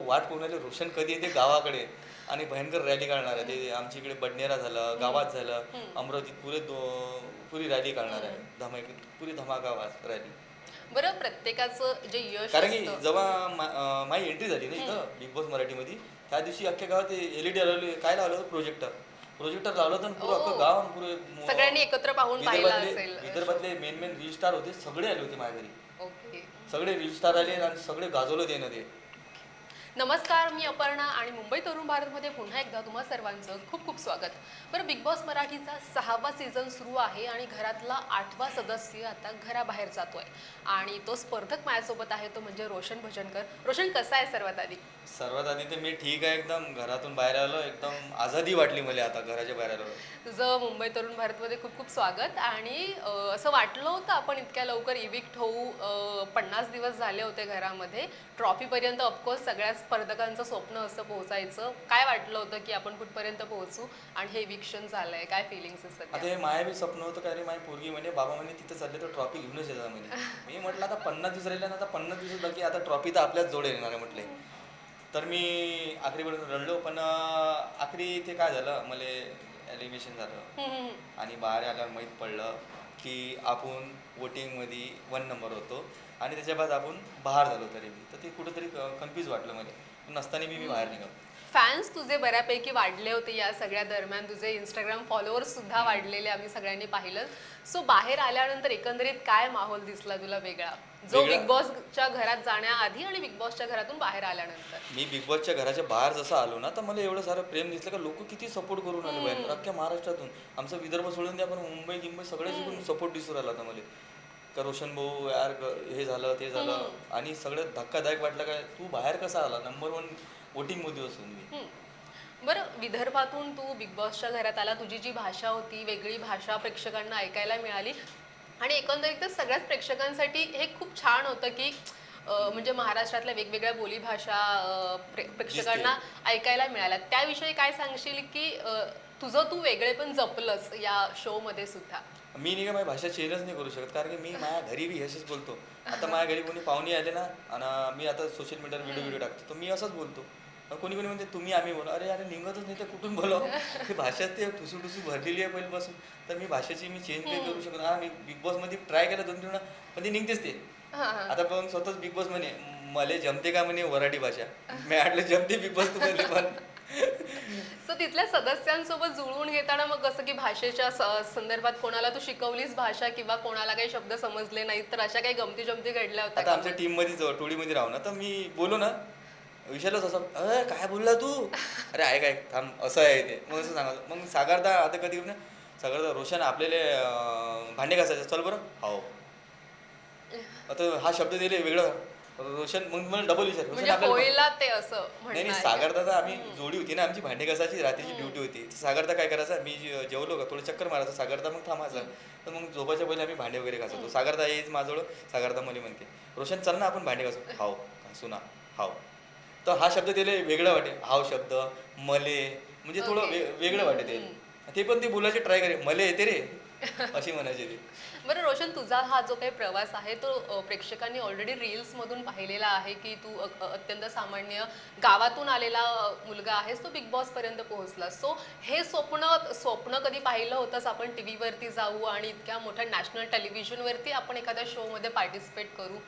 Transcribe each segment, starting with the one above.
वाट पाहून राहिले रोशन कधी येते गावाकडे आणि भयंकर रॅली काढणार आहे. ते आमच्या इकडे बडनेरा झालं, गावात झालं, अमरावतीत पुरी रॅली काढणार आहे. पुरी धमाका रॅली. बरं, प्रत्येकाचं जे यश कारण की असतं. जेव्हा माझी एंट्री झाली ना इथं बिग बॉस मराठीमध्ये, त्या दिवशी अख्ख्या गावात LED लावले. काय लावलं होतं? प्रोजेक्टर लावलं होतं आणि पुरं अख्खं ओ, गाव पुरे सगळ्यांनी एकत्र पाहून पाहिलं विदर्भातले असेल. विदर्भातले मेन रील स्टार होते, सगळे आले होते माझ्या घरी. ओके. सगळे रील स्टार आले आणि सगळे गाजवलं ते ना ते. नमस्कार, मी अपर्णा आणि मुंबई तरुण भारतमध्ये पुन्हा एकदा तुम्हा सर्वांचं खूप खूप स्वागत. बरं, बिग बॉस मराठीचा 6वा सीझन सुरू आहे आणि घरातला 8वा सदस्य आता घराबाहेर जातोय आणि तो स्पर्धक माझ्यासोबत आहे, तो म्हणजे रोशन भजनकर. रोशन, कसा आहे सर्वात आधी? सर्वात आधी तर मी ठीक आहे एकदम. घरातून बाहेर आलो, एकदम आझादी वाटली मला आता घराच्या बाहेर आलो. तुझं मुंबई तरुण भारतमध्ये खूप खूप स्वागत. आणि असं वाटलं होतं आपण इतक्या लवकर इविक्ट होऊ. 50 दिवस झाले होते घरामध्ये. ट्रॉफीपर्यंत ऑफकोर्स सगळ्या स्पर्धकांचं स्वप्न असं पोहोचायचं. काय वाटलं होतं की आपण कुठपर्यंत पोहोचू आणि हे इविक्शन झालंय? काय फिलिंग्स आहे आता सध्या? हे माया बी स्वप्न होतं, कारण माझी पोरगी म्हणे बाबा म्हणे तिथं चालले तर ट्रॉफी घेऊनच येतात म्हणे. मी म्हटलं आता 50 दिवस राहिले ना, आता 50 दिवस बाकी, आता ट्रॉफी तर आपल्याच जोड येणार आहे म्हटले. तर मी आखरीपर्यंत रडलो, पण आखरी इथे काय झालं, मला एलिमिनेशन झालं हम्म, हम्म. आणि बाहेर आल्यावर माहीत पडलं की आपण वोटिंगमध्ये 1 नंबर होतो आणि त्याच्या बाद आपण बाहेर झालो. तरी मी तर ते कुठंतरी कन्फ्यूज वाटलं मला. नसताना मी बाहेर निघालो. फॅन्स तुझे बऱ्यापैकी वाढले होते या सगळ्या दरम्यान. तुझे इंस्टाग्राम फॉलोअर्स सुद्धा वाढलेले आम्ही सगळ्यांनी पाहिलं. सो बाहेर आल्यानंतर एकंदरीत काय माहोल दिसला तुला वेगळा, जो वेगळा? बिग बॉसच्या घरात जाण्याआधी आणि बिग बॉसच्या घरातून बाहेर आल्यानंतर? मी बिग बॉसच्या घराच्या बाहेर जसं आलो ना, तर मला एवढं सारं प्रेम दिसलं का लोक किती सपोर्ट करून आले बाहेर अख्ख्या महाराष्ट्रातून. आमचं विदर्भ सोडून द्या, पण मुंबई सगळ्याच इकडून सपोर्ट दिसून राहिला होता मला. का रोशन भाऊ यार, हे झालं ते झालं. आणि सगळं धक्कादायक वाटलं काय, तू बाहेर कसा आला नंबर 1 वोटिंगमध्ये असून मी. बरं, विदर्भातून तू बिग बॉसच्या घरात आला. तुझी जी भाषा होती, वेगळी भाषा प्रेक्षकांना ऐकायला मिळाली आणि एकंदरीतच सगळ्याच प्रेक्षकांसाठी हे खूप छान होतं की म्हणजे महाराष्ट्रातल्या वेगवेगळ्या बोलीभाषा प्रेक्षकांना ऐकायला मिळाल्या. त्याविषयी काय सांगशील की तुझं तू वेगळे पण जपलंस या शो मध्ये सुद्धा? मी नाही का माझी भाषा चेंजच नाही करू शकत, कारण की मी माझ्या घरी बी असेच बोलतो. आता माझ्या घरी कोणी पाहुणे आले ना, आणि मी आता सोशल मीडियावर व्हिडिओ टाकतो, तर मी असंच बोलतो. कोणी कोणी म्हणते तुम्ही आम्ही बोला, अरे अरे निघतच नाही तर कुठून बोलावं. ही भाषा ते ठुसूठुसू भरलेली आहे पहिल्यापासून. तर मी भाषेची मी चेंज नाही करू शकत. हा, मी बिग बॉसमध्ये ट्राय केला 2-3 वेळा, पण ते निघतेच ते. हां, हां. आता पण स्वतःच बिग बॉस म्हणे मले जमते का म्हणे वराठी भाषा. मी म्हटलं जमते बिग बॉस तुम्हाला पण. सो तिथल्या सदस्यांसोबत जुळवून घेताना मग कसं की भाषेच्या संदर्भात कोणाला तू शिकवलीस भाषा किंवा कोणाला काही शब्द समजले नाहीत, तर अशा काही गमती जमती घडल्या होत्या आता का आमच्या मग? टीममध्ये टोळीमध्ये राहू ना, तर मी बोललो ना, विषयालाच असं अरे काय बोलला तू, अरे आहे काय थांब असं आहे ते, मग असं सांगायचं. मग सागरदा आता कधी ना, सागरदा रोशन आपल्याला भांडे घासायचं चल बरं. हो, आता हा शब्द दिले वेगळं रोशन, मग मला डबल विचार रोशन म्हणजे आपल्याला होळीला ते असं नाही नाही म्हणणार का? सागरदा आम्ही जोडी होती ना आमची, भांडे घासायची रात्रीची ड्युटी होती. तर सागरदा काय करायचा, मी जेवलो का थोडं चक्कर मारायचं, सागरदा मग थांबायचा. तर मग झोपायच्या पहिले आम्ही भांडे वगैरे घासतो. सागरदा येईच माझजवळ, सागरदा मला म्हणते रोशन चल ना आपण भांडे घासू. हाव घासू ना. हाव. तर हा शब्द त्याला वेगळा वाटे, हाव शब्द मले, म्हणजे थोडं ओके. वेगळं वाटे ते. ते पण ते बोलायचे ट्राय करे, मले येते रे अशी म्हणायचे ते. बरं रोशन, तुझा हा जो काही प्रवास आहे तो प्रेक्षकांनी ऑलरेडी रील्स मधून पाहिलेला आहे की तू अत्यंत सामान्य गावातून आलेला मुलगा आहेस, तो बिग बॉस पर्यंत पोहोचला. सो हे स्वप्न स्वप्न कधी पाहिलं होतंस आपण टीव्ही वरती जाऊ आणि इतक्या मोठ्या नॅशनल टेलिव्हिजन वरती आपण एखाद्या शो मध्ये पार्टिसिपेट करू?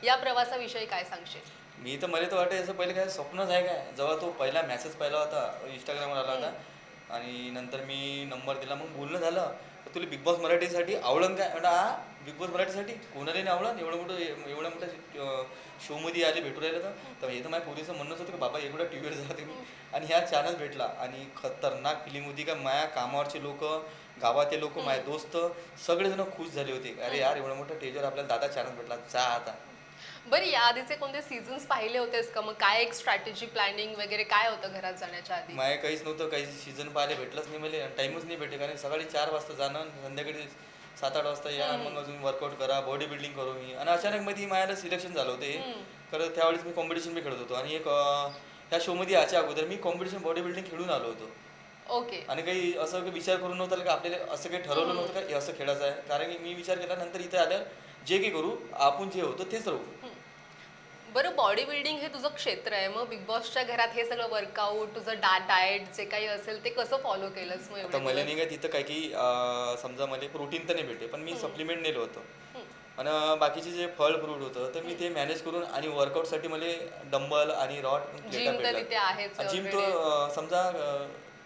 या प्रवासाविषयी काय सांगशील? मी तर मला तर वाटतं याचं पहिले काय स्वप्नच आहे काय, जेव्हा तो पहिला मेसेज पाहिला होता इंस्टाग्रामवर आला होता आणि नंतर मी नंबर दिला, मग बोलणं झालं. तर तुला बिग बॉस मराठीसाठी आवडन काय, म्हणा हा बिग बॉस मराठीसाठी कोणाला नाही आवडन, एवढ्या मोठ्या शोमध्ये आले भेटू राहिलं. तर हे तर माझ्या पोरीचं म्हणणंच होतं की बाबा एवढ्या टी व्हीवर जाते मी, आणि ह्या चॅनल भेटला आणि खतरनाक फिलिंग होती का माझ्या कामावरचे लोक, गावातले लोक, माझे दोस्त सगळेजण खुश झाले होते. अरे यार एवढ्या मोठ्या स्टेजवर आपल्याला दादा चॅनल भेटला, जा आता. बरं, या आधीचे कोणते सीझन्स पाहिले होतेस का? मग काय एक स्ट्रॅटेजी प्लॅनिंग वगैरे काय होतं घरात जाण्याच्या आधी? माय काहीच नव्हतं, काही सीझन पाहायला भेटलंच नाही मला, टाईमच नाही भेटे. कारण सकाळी 4 वाजता जाणं, संध्याकाळी 7-8 वाजता या, मग अजून वर्कआउट करा, बॉडी बिल्डिंग करू मी. आणि अचानक मध्ये माझ्याला सिलेक्शन झालं होतं हे. खरं त्यावेळेस मी कॉम्पिटिशन बी खेळत होतो आणि एक ह्या शोमध्ये याच्या अगोदर मी कॉम्पिटिशन बॉडी बिल्डिंग खेळून आलो होतो. ओके. आणि काही असं काही विचार करून नव्हता की आपल्याला असं काही ठरवलं नव्हतं का हे असं खेळायचं आहे. कारण की मी विचार केला नंतर इथे आल्यावर जे काही करू आपण जे होतं तेच राहू. बरं, बॉडी बिल्डिंग हे तुझं क्षेत्र आहे, मग बिग बॉसच्या घरात हे सगळं वर्कआउट, तुझं डाएट जे काही असेल ते कसं फॉलो केलंस मग आता एवढे मला दिवस? नाही का तिथं काय की समजा मला प्रोटीन तर नाही भेटे, पण मी सप्लिमेंट नेलं होतं. हं. आणि बाकीचे जे फळ फ्रूट होतं तर मी ते मॅनेज करून आणि वर्कआउटसाठी मला डंबल आणि रॉड प्लेटा जिम तर तिथे आहेच भेटतात. जिम तो ऑलरेडी. समजा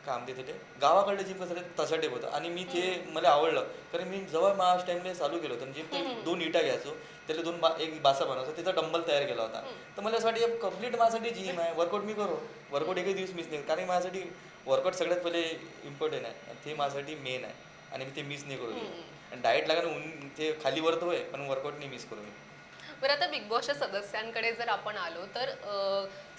काय म्हणते तिथे गावाकडलं जिम कसं तसं टाईप होतं आणि मी ते मला आवडलं. कारण मी जेव्हा माझ्या टाईमला चालू केलं होतं जिम, ते 2 इटा घ्यायचो, त्याला एक बासा बनवायचो, त्याचा डंबल तयार केला होता. तर मला असं वाटतं कंप्लीट माझ्यासाठी जिम आहे, वर्कआउट मी करू. वर्कआउट एकही दिवस मिस नाही, कारण माझ्यासाठी वर्कआउट सगळ्यात पहिले इम्पॉर्टंट आहे, ते माझ्यासाठी मेन आहे आणि मी ते मिस नाही करू शकत. आणि डाएट लागायला ते खाली वरतो आहे, पण वर्कआउट नाही मिस करू मी. बरं, आता बिग बॉसच्या सदस्यांकडे जर आपण आलो तर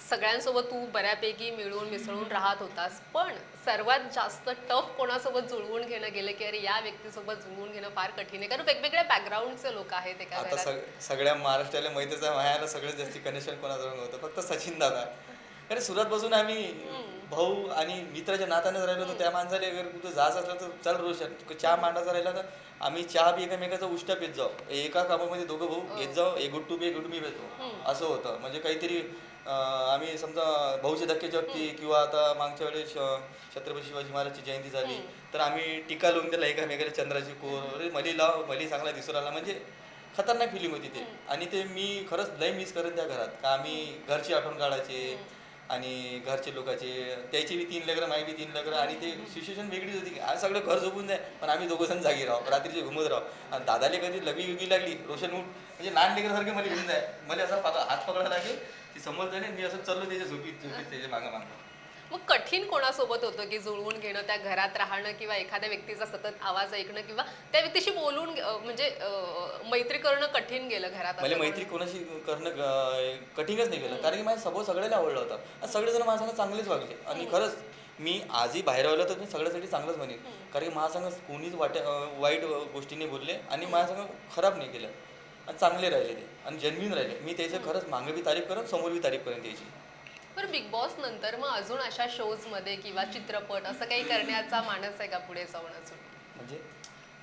सगळ्यांसोबत तू बऱ्यापैकी मिळून मिसळून राहत होतास, पण सर्वात जास्त टफ कोणासोबत जुळवून घेणं गेलं की अरे या व्यक्तीसोबत जुळवून घेणं फार कठीण आहे, कारण वेगवेगळ्या बॅकग्राऊंडचे लोक आहेत एका आता घरात. सगळ्या महाराष्ट्राला माहितीच आहे, माझ्याला सगळ्यात जास्त कनेक्शन कोणाजवळ होतं, फक्त सचिन दादा. अरे सुरुवातपासून आम्ही भाऊ आणि मित्राच्या नात्यानेच राहिलो होतो. त्या माणसाला अगर कुठं जायचं असलं तर चल रोशन चहा मांडायचा राहिला तर आम्ही चहा बी एकमेकाचा उष्ट्या पित जाऊ, एका कामामध्ये दोघं भाऊ येत जाऊ, एक गुट्टू बी एक गुट्टू मी पितो, असं होतं. म्हणजे काहीतरी आम्ही समजा भाऊचे धक्के जगती किंवा आता मागच्या वेळेस छत्रपती शिवाजी महाराजची जयंती झाली तर आम्ही टीका लावून त्याला एकामेकाला चंद्राची कोर, अरे मली लाव मली चांगला दिसू राहिला, म्हणजे खतरनाक फिलिंग होती ते. आणि ते मी खरंच लय मिस करत त्या घरात, का आम्ही घरची आठवण काढायचे आणि घरचे लोकांचे, त्याची बी 3 लेकरं माझी बी 3 लेकरं, आणि ते सिच्युएशन वेगळीच होती की आज सगळं घर झोपून जाय पण आम्ही दोघं जण जागी राहू, रात्रीचे घुमत राहू. आणि दादाले कधी लगी युगी लागली रोशन उठ म्हणजे लहान लेकरासारखे मला घेऊन जाय, मला असा हात पकडायला लागेल, ती समोर जाणे, मी असं चाललो त्याच्या झोपीत झोपीत त्याच्या मागं मागं. मग कठीण कोणासोबत होतं की जुळवून घेणं, त्या घरात राहणं किंवा एखाद्या व्यक्तीचा सतत आवाज ऐकणं किंवा त्या व्यक्तीशी बोलून म्हणजे मैत्री करणं कठीण गेलं घरात मला असं मैत्री कोण? कोणाशी करणं कठीणच नाही केलं, कारण की माझ्या स्वभाव सगळ्याला आवडला होता आणि सगळेजण माझ्या चांगलेच वागले. आणि खरंच मी आजही बाहेर आलो तर मी सगळ्यासाठी चांगलंच म्हणेन, कारण की माझ्या कोणीच वाईट गोष्टीने बोलले आणि माझ्या खराब नाही केलं आणि चांगले राहिले ते आणि जेन्युइन राहिले. मी त्याचं खरंच मागे बी तारीफ करेन, समोर बी तारीफ करेन त्याची. बरं, बिग बॉस नंतर मग अजून अशा शोज मध्ये किंवा चित्रपट असं काही करण्याचा मानस आहे का पुढे जाऊन अजून? म्हणजे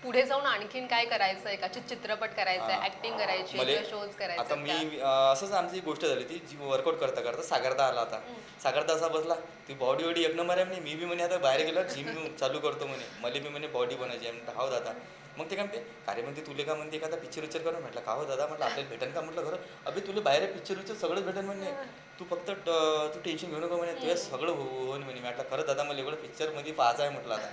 पुढे जाऊन आणखीन काय करायचं आहे का? चित्रपट करायचं आहे, हा. ऍक्टिंग करायची मले किंवा शोज करायचे आता आहेत मी का? असंच आमची गोष्ट झाली ती, जी वर्कआउट करता करता सागरदा आला होता. सागरदा असा बसला, ती बॉडी वॉडी एक नंबर आहे म्हणे, मी बी म्हणे आता बाहेर गेलो जिम चालू करतो म्हणे, मला बी म्हणे बॉडी बनायची आहे. म्हटलं हो दादा. मग ते काय म्हणते, अरे म्हणते तुले का म्हणते एखादा पिक्चर विचार करून, म्हटलं का हो दादा, म्हटलं आपल्याला भेटेन का, म्हटलं खरं अभि तुला बाहेर पिक्चर विचार सगळंच भेटेन म्हणे, तू फक्त तू टेन्शन घेऊ नको म्हणे, तुझ्या सगळं होऊन म्हणे. म्हटलं खरं दादा मला एवढं पिक्चरमध्ये पाहायचं आहे म्हटलं आता.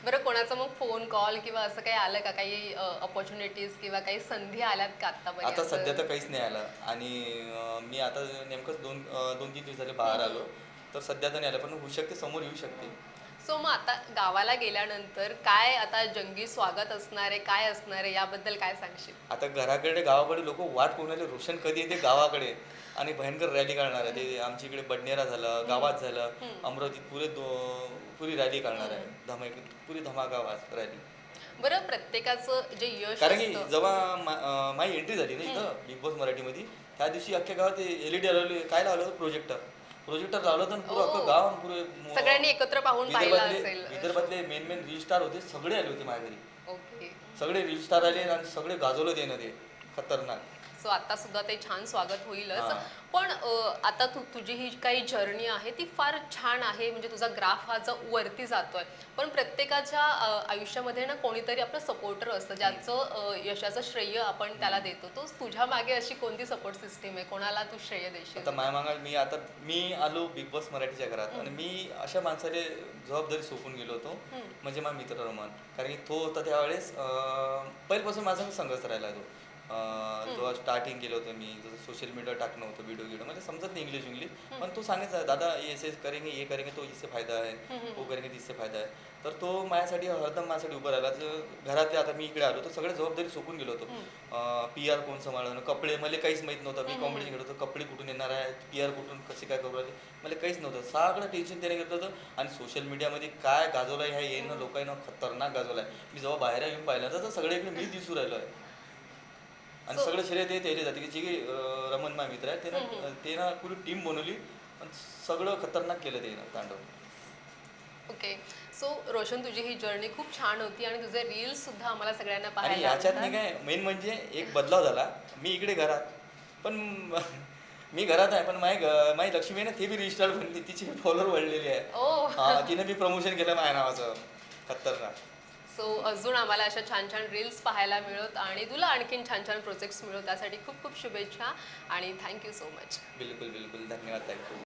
बरं, कोणाचा मग फोन कॉल किंवा असं काही आलं का, काही अपॉर्च्युनिटीज किंवा काही संधी आल्यात का आता आतापर्यंत? सध्या तर काहीच नाही आलं आणि मी आता नेमकंच 2-3 दिवस झाले बाहेर आलो, तर सध्या तर नाही आलं, पण होऊ शकते समोर येऊ शकते. सो मग आता गावाला गेल्यानंतर काय आता जंगी स्वागत असणार आहे, काय असणार आहे, याबद्दल काय सांगशील? आता घराकडे गावाकडे लोक वाट पाहून राहिले रोशन कधी येते गावाकडे आणि भयंकर रॅली काढणार आहे. ते आमच्या इकडे बडनेरा झालं, गावात झालं, अमरावतीत पुरी रॅली काढणार आहे, पुरी धमाका रॅली. बरं, प्रत्येकाचं जे यश कारण की असतं. जेव्हा माझी एंट्री झाली ना इथं बिग बॉस मराठीमध्ये, त्या दिवशी अख्ख्या गावात एलईडी लावले, काय लावलं होतं, प्रोजेक्टर लावलं होतं आणि पुरं अख्खं गाव आणि पुरे सगळ्यांनी एकत्र पाहून पाहिलं असेल. विदर्भातले मेन रील स्टार होते, सगळे आले होते माझ्या घरी. ओके. सगळे रील स्टार आले आणि सगळे गाजवलं ते ना ते खतरनाक. सो आता सुद्धा ते छान स्वागत होईलच. हा. पण आता तुझी ही काही जर्नी आहे ती फार छान आहे, म्हणजे तुझा ग्राफ हा जो वरती जातोय, पण प्रत्येकाच्या आयुष्यामध्ये ना कोणीतरी आपलं सपोर्टर असतं, ज्याचं यशाचं श्रेय आपण त्याला देतो. तो तुझ्या मागे अशी कोणती सपोर्ट सिस्टीम आहे, कोणाला तू श्रेय देशील? आता माया मागा मी आलो बिग बॉस मराठीच्या घरात आणि मी अशा माणसाला जबाबदारी सोपून गेलो होतो, म्हणजे माझा मित्र रमन. कारण की तो होता त्यावेळेस पहिल्यापासून माझा संघर्ष राहिला तो. जेव्हा स्टार्टिंग केलं होतं मी, जसं सोशल मीडिया टाकणं होतं, व्हिडिओ मला समजत नाही इंग्लिश, पण तो सांगायचा दादा ऐसे करेंगे, ये करेंगे तो इससे फायदा आहे, वो करेंगे इससे फायदा आहे. तर तो माझ्यासाठी हरदम माझ्यासाठी उभं राहिला. घरातले आता मी इकडे आलो तर सगळे जबाबदारी सोपून गेलो होतो. PR कोण सांभाळणं, कपडे मला काहीच माहीत नव्हतं. मी कॉम्पिटिशन घेत होतो, कपडे कुठून येणार आहे, PR कुठून कसे काय करू राहिले मला काहीच नव्हतं. सगळं टेन्शन त्याने घेतलं होतं. आणि सोशल मीडियामध्ये काय गाजवलं आहे, ह्या येणं लोकांना खतरनाक गाजवलं आहे. मी जेव्हा बाहेर येऊन पाहिलं तर सगळ्याकडे मी दिसू राहिलो आहे. आणि सगळं श्रेय ते त्याला जाते की जे रमन मा मित्र आहे ते ना पुरी टीम बनवली आणि सगळं खतरनाक केलं ते तांडव. ओके. सो रोशन, तुझी ही जर्नी खूप छान होती आणि तुझे रील्स सुद्धा आम्हाला सगळ्यांना आणि पाहायला याच्यात नाही आवडतात. काय मेन म्हणजे एक बदलाव झाला. मी इकडे घरात पण मी घरात आहे पण माझी लक्ष्मी आहे ना ती बी रिस्टार बनली, तिची फॉलोअर वाढलेली आहे. ओ हा तिने बी प्रमोशन केलं माझ्या नावाचं खतरनाक. सो अजून आम्हाला अशा छान छान रील्स पाहायला मिळत आणि तुला आणखीन छान छान प्रोजेक्ट्स मिळत त्यासाठी खूप खूप शुभेच्छा आणि थँक्यू सो मच. बिलकुल बिलकुल धन्यवाद थँक्यू.